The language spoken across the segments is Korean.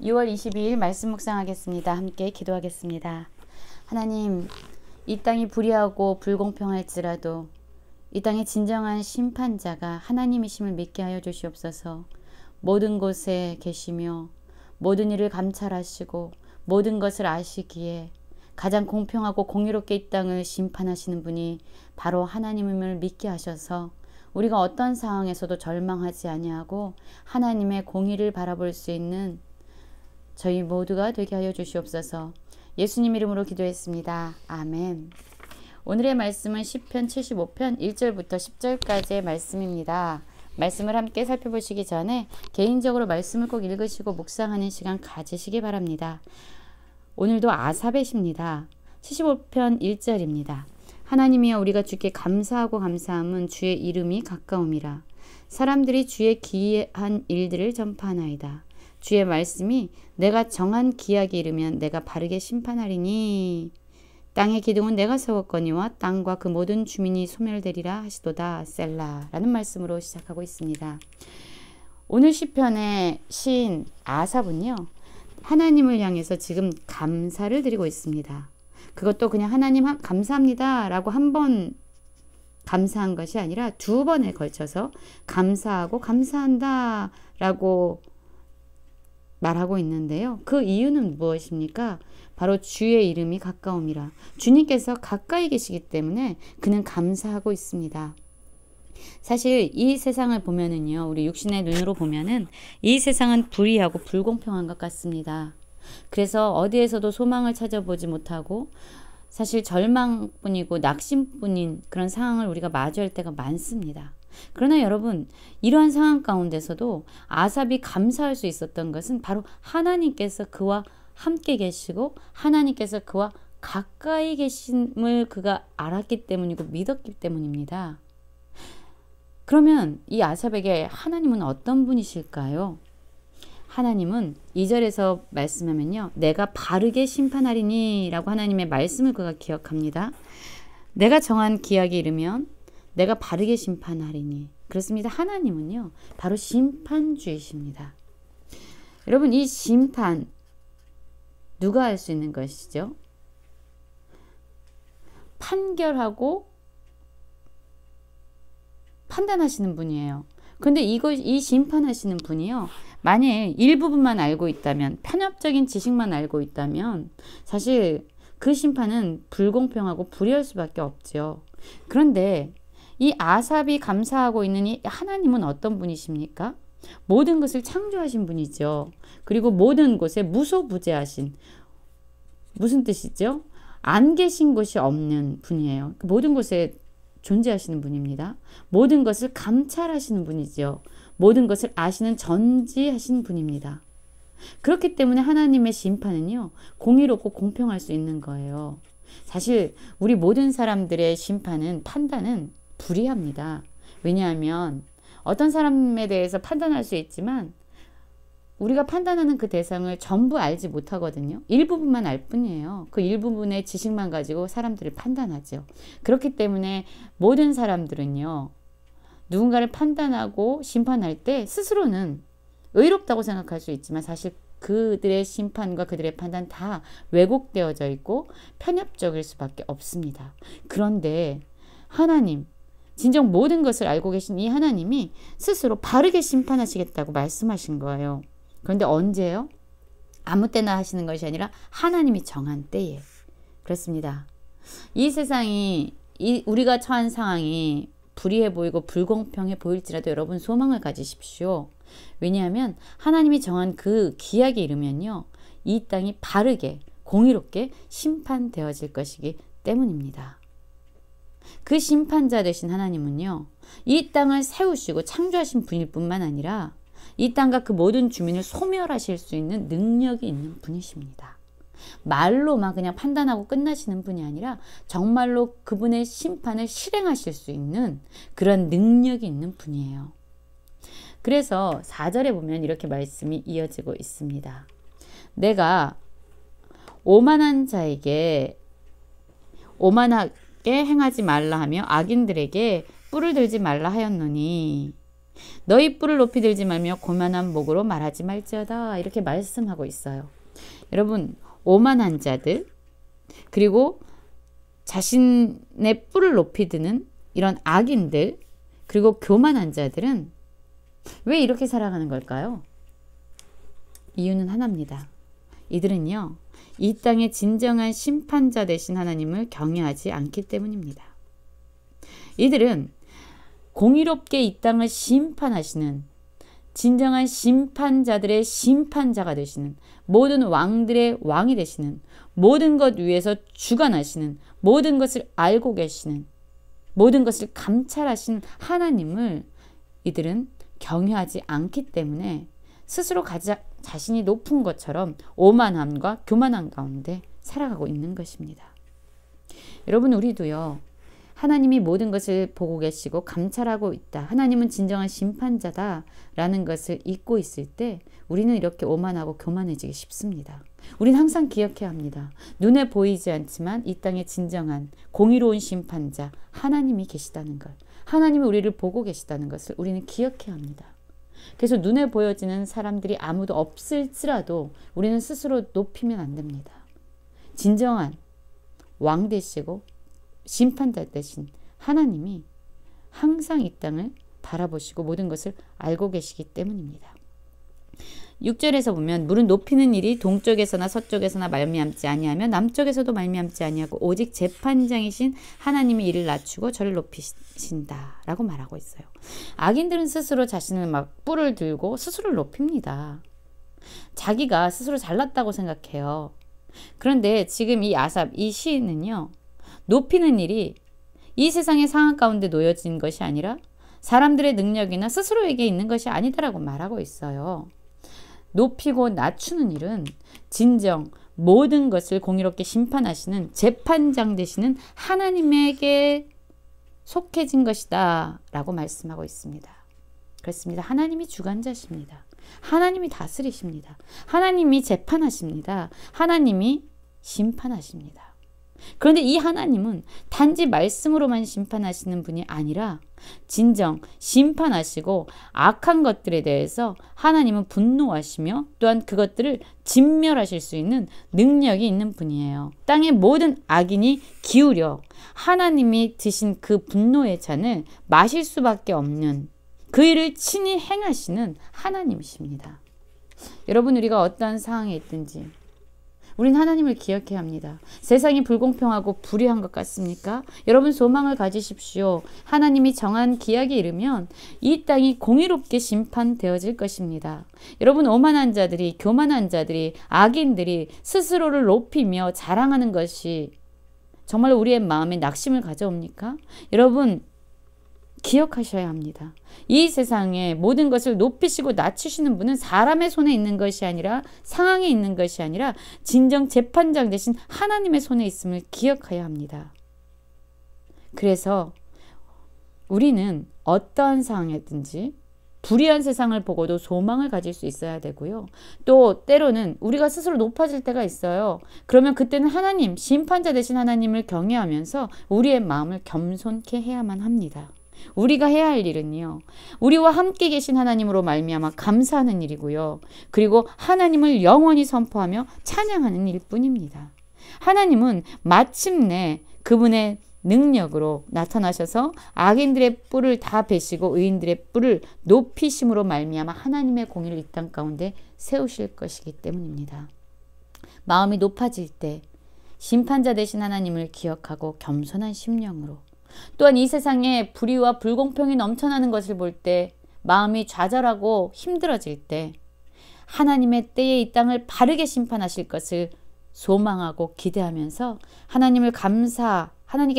6월 22일 말씀 묵상하겠습니다. 함께 기도하겠습니다. 하나님, 이 땅이 불의하고 불공평할지라도 이 땅의 진정한 심판자가 하나님이심을 믿게 하여 주시옵소서. 모든 곳에 계시며 모든 일을 감찰하시고 모든 것을 아시기에 가장 공평하고 공의롭게 이 땅을 심판하시는 분이 바로 하나님임을 믿게 하셔서 우리가 어떤 상황에서도 절망하지 아니하고 하나님의 공의를 바라볼 수 있는 저희 모두가 되게 하여 주시옵소서. 예수님 이름으로 기도했습니다. 아멘. 오늘의 말씀은 시편 75편 1절부터 10절까지의 말씀입니다. 말씀을 함께 살펴보시기 전에 개인적으로 말씀을 꼭 읽으시고 묵상하는 시간 가지시기 바랍니다. 오늘도 아삽의 시입니다. 75편 1절입니다. 하나님이여, 우리가 주께 감사하고 감사함은 주의 이름이 가까움이라. 사람들이 주의 기이한 일들을 전파하나이다. 주의 말씀이 내가 정한 기약에 이르면 내가 바르게 심판하리니 땅의 기둥은 내가 세웠거니와 땅과 그 모든 주민이 소멸되리라 하시도다. 셀라라는 말씀으로 시작하고 있습니다. 오늘 시편의 시인 아삽은요, 하나님을 향해서 지금 감사를 드리고 있습니다. 그것도 그냥 하나님 감사합니다 라고 한 번 감사한 것이 아니라 두 번에 걸쳐서 감사하고 감사한다 라고 말하고 있는데요. 그 이유는 무엇입니까? 바로 주의 이름이 가까움이라. 주님께서 가까이 계시기 때문에 그는 감사하고 있습니다. 사실 이 세상을 보면은요, 우리 육신의 눈으로 보면은 이 세상은 불의하고 불공평한 것 같습니다. 그래서 어디에서도 소망을 찾아보지 못하고 사실 절망뿐이고 낙심뿐인 그런 상황을 우리가 마주할 때가 많습니다. 그러나 여러분, 이러한 상황 가운데서도 아삽이 감사할 수 있었던 것은 바로 하나님께서 그와 함께 계시고 하나님께서 그와 가까이 계심을 그가 알았기 때문이고 믿었기 때문입니다. 그러면 이 아삽에게 하나님은 어떤 분이실까요? 하나님은 2절에서 말씀하면요, 내가 바르게 심판하리니 라고 하나님의 말씀을 그가 기억합니다. 내가 정한 기약에 이르면 내가 바르게 심판하리니. 그렇습니다. 하나님은요, 바로 심판주이십니다. 여러분, 이 심판 누가 할 수 있는 것이죠? 판결하고 판단하시는 분이에요. 그런데 이 심판하시는 분이요, 만약 일부분만 알고 있다면, 편협적인 지식만 알고 있다면 사실 그 심판은 불공평하고 불의할 수밖에 없죠. 그런데 이 아삽이 감사하고 있는 이 하나님은 어떤 분이십니까? 모든 것을 창조하신 분이죠. 그리고 모든 곳에 무소부재하신, 무슨 뜻이죠? 안 계신 곳이 없는 분이에요. 모든 곳에 존재하시는 분입니다. 모든 것을 감찰하시는 분이죠. 모든 것을 아시는 전지하신 분입니다. 그렇기 때문에 하나님의 심판은요, 공의롭고 공평할 수 있는 거예요. 사실 우리 모든 사람들의 심판은, 판단은 불의합니다. 왜냐하면 어떤 사람에 대해서 판단할 수 있지만 우리가 판단하는 그 대상을 전부 알지 못하거든요. 일부분만 알 뿐이에요. 그 일부분의 지식만 가지고 사람들을 판단하죠. 그렇기 때문에 모든 사람들은요, 누군가를 판단하고 심판할 때 스스로는 의롭다고 생각할 수 있지만 사실 그들의 심판과 그들의 판단 다 왜곡되어져 있고 편협적일 수밖에 없습니다. 그런데 하나님, 진정 모든 것을 알고 계신 이 하나님이 스스로 바르게 심판하시겠다고 말씀하신 거예요. 그런데 언제요? 아무 때나 하시는 것이 아니라 하나님이 정한 때에. 그렇습니다. 이 세상이, 우리가 처한 상황이 불의해 보이고 불공평해 보일지라도 여러분 소망을 가지십시오. 왜냐하면 하나님이 정한 그 기약에 이르면요, 이 땅이 바르게 공의롭게 심판되어질 것이기 때문입니다. 그 심판자 되신 하나님은요, 이 땅을 세우시고 창조하신 분일 뿐만 아니라 이 땅과 그 모든 주민을 소멸하실 수 있는 능력이 있는 분이십니다. 말로만 그냥 판단하고 끝나시는 분이 아니라 정말로 그분의 심판을 실행하실 수 있는 그런 능력이 있는 분이에요. 그래서 4절에 보면 이렇게 말씀이 이어지고 있습니다. 내가 오만한 자에게 오만하게 행하지 말라 하며 악인들에게 뿔을 들지 말라 하였노니. 너희 뿔을 높이 들지 말며 고만한 목으로 말하지 말지어다. 이렇게 말씀하고 있어요. 여러분, 오만한 자들, 그리고 자신의 뿔을 높이 드는 이런 악인들, 그리고 교만한 자들은 왜 이렇게 살아가는 걸까요? 이유는 하나입니다. 이들은요, 이 땅의 진정한 심판자 되신 하나님을 경외하지 않기 때문입니다. 이들은 공의롭게 이 땅을 심판하시는 진정한 심판자들의 심판자가 되시는, 모든 왕들의 왕이 되시는, 모든 것 위에서 주관하시는, 모든 것을 알고 계시는, 모든 것을 감찰하시는 하나님을 이들은 경외하지 않기 때문에 스스로 자신이 높은 것처럼 오만함과 교만함 가운데 살아가고 있는 것입니다. 여러분, 우리도요, 하나님이 모든 것을 보고 계시고 감찰하고 있다, 하나님은 진정한 심판자다라는 것을 잊고 있을 때 우리는 이렇게 오만하고 교만해지기 쉽습니다. 우리는 항상 기억해야 합니다. 눈에 보이지 않지만 이 땅의 진정한 공의로운 심판자 하나님이 계시다는 것, 하나님이 우리를 보고 계시다는 것을 우리는 기억해야 합니다. 그래서 눈에 보여지는 사람들이 아무도 없을지라도 우리는 스스로 높이면 안 됩니다. 진정한 왕 되시고 심판자 되신 하나님이 항상 이 땅을 바라보시고 모든 것을 알고 계시기 때문입니다. 6절에서 보면 물은 높이는 일이 동쪽에서나 서쪽에서나 말미암지 아니하며 남쪽에서도 말미암지 아니하고 오직 재판장이신 하나님이 이를 낮추고 저를 높이신다 라고 말하고 있어요. 악인들은 스스로 자신을 막 뿔을 들고 스스로를 높입니다. 자기가 스스로 잘났다고 생각해요. 그런데 지금 이 아삽, 이 시인은요, 높이는 일이 이 세상의 상황 가운데 놓여진 것이 아니라 사람들의 능력이나 스스로에게 있는 것이 아니다라고 말하고 있어요. 높이고 낮추는 일은 진정 모든 것을 공의롭게 심판하시는 재판장 되시는 하나님에게 속해진 것이다 라고 말씀하고 있습니다. 그렇습니다. 하나님이 주관자십니다. 하나님이 다스리십니다. 하나님이 재판하십니다. 하나님이 심판하십니다. 그런데 이 하나님은 단지 말씀으로만 심판하시는 분이 아니라 진정 심판하시고 악한 것들에 대해서 하나님은 분노하시며 또한 그것들을 진멸하실 수 있는 능력이 있는 분이에요. 땅의 모든 악인이 기울여 하나님이 드신 그 분노의 잔을 마실 수밖에 없는 그 일을 친히 행하시는 하나님이십니다. 여러분, 우리가 어떠한 상황에 있든지 우린 하나님을 기억해야 합니다. 세상이 불공평하고 불의한 것 같습니까? 여러분, 소망을 가지십시오. 하나님이 정한 기약이 이르면 이 땅이 공의롭게 심판되어질 것입니다. 여러분, 오만한 자들이, 교만한 자들이, 악인들이 스스로를 높이며 자랑하는 것이 정말 우리의 마음에 낙심을 가져옵니까? 여러분, 기억하셔야 합니다. 이 세상에 모든 것을 높이시고 낮추시는 분은 사람의 손에 있는 것이 아니라, 상황에 있는 것이 아니라 진정 재판장 되신 하나님의 손에 있음을 기억해야 합니다. 그래서 우리는 어떠한 상황이든지 불의한 세상을 보고도 소망을 가질 수 있어야 되고요. 또 때로는 우리가 스스로 높아질 때가 있어요. 그러면 그때는 하나님, 심판자 되신 하나님을 경외하면서 우리의 마음을 겸손케 해야만 합니다. 우리가 해야 할 일은요, 우리와 함께 계신 하나님으로 말미암아 감사하는 일이고요. 그리고 하나님을 영원히 선포하며 찬양하는 일뿐입니다. 하나님은 마침내 그분의 능력으로 나타나셔서 악인들의 뿔을 다 베시고 의인들의 뿔을 높이심으로 말미암아 하나님의 공의를 이 땅 가운데 세우실 것이기 때문입니다. 마음이 높아질 때 심판자 되신 하나님을 기억하고 겸손한 심령으로, 또한 이 세상에 불의와 불공평이 넘쳐나는 것을 볼 때 마음이 좌절하고 힘들어질 때 하나님의 때에 이 땅을 바르게 심판하실 것을 소망하고 기대하면서 하나님께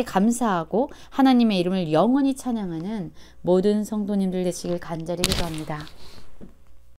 감사하고 하나님의 이름을 영원히 찬양하는 모든 성도님들 되시길 간절히 기도합니다.